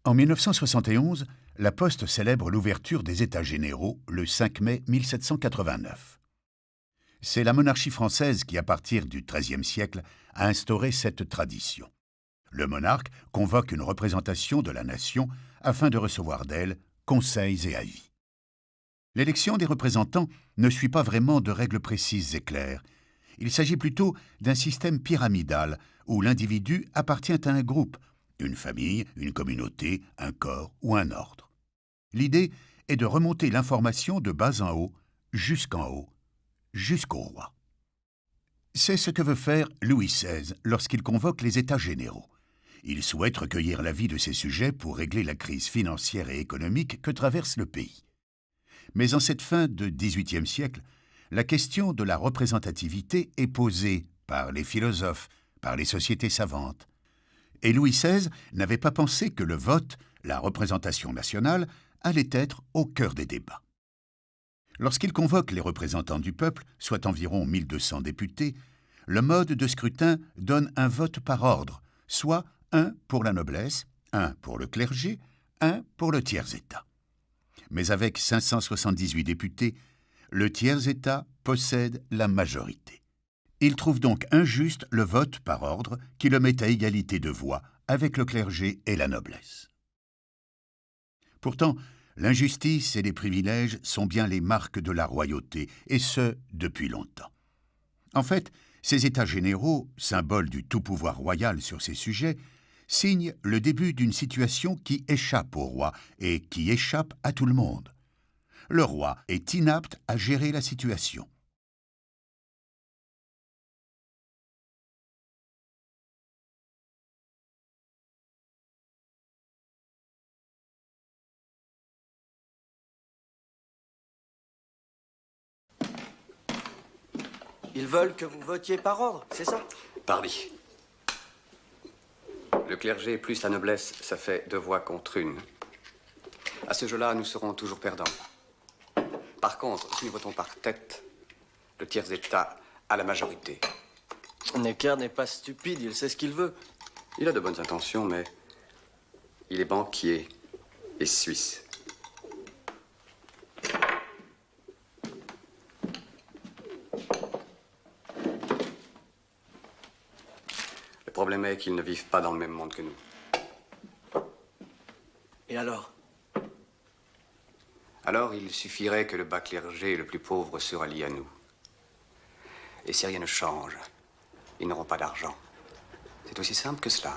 En 1971, la Poste célèbre l'ouverture des États généraux le 5 mai 1789. C'est la monarchie française qui, à partir du XIIIe siècle, a instauré cette tradition. Le monarque convoque une représentation de la nation afin de recevoir d'elle conseils et avis. L'élection des représentants ne suit pas vraiment de règles précises et claires. Il s'agit plutôt d'un système pyramidal où l'individu appartient à un groupe, une famille, une communauté, un corps ou un ordre. L'idée est de remonter l'information de bas en haut, jusqu'au roi. C'est ce que veut faire Louis XVI lorsqu'il convoque les États généraux. Il souhaite recueillir l'avis de ses sujets pour régler la crise financière et économique que traverse le pays. Mais en cette fin de XVIIIe siècle, la question de la représentativité est posée par les philosophes, par les sociétés savantes. Et Louis XVI n'avait pas pensé que le vote, la représentation nationale, allait être au cœur des débats. Lorsqu'il convoque les représentants du peuple, soit environ 1200 députés, le mode de scrutin donne un vote par ordre, soit un pour la noblesse, un pour le clergé, un pour le tiers-État. Mais avec 578 députés, le tiers-État possède la majorité. Il trouve donc injuste le vote par ordre qui le met à égalité de voix avec le clergé et la noblesse. Pourtant, l'injustice et les privilèges sont bien les marques de la royauté, et ce, depuis longtemps. En fait, ces États généraux, symboles du tout-pouvoir royal sur ces sujets, signent le début d'une situation qui échappe au roi et qui échappe à tout le monde. Le roi est inapte à gérer la situation. Ils veulent que vous votiez par ordre, c'est ça? Pardi. Le clergé plus la noblesse, ça fait 2 voix contre 1. À ce jeu-là, nous serons toujours perdants. Par contre, si nous votons par tête, le tiers-État a la majorité. Necker n'est pas stupide, il sait ce qu'il veut. Il a de bonnes intentions, mais il est banquier et suisse. Le problème est qu'ils ne vivent pas dans le même monde que nous. Et alors? Alors, il suffirait que le bas clergé et le plus pauvre se rallient à nous. Et si rien ne change, ils n'auront pas d'argent. C'est aussi simple que cela.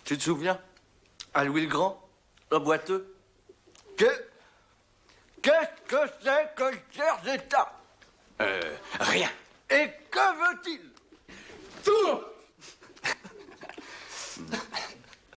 Tu te souviens? À Louis le Grand, le boiteux? Qu'est-ce que c'est que le tiers-État? Rien.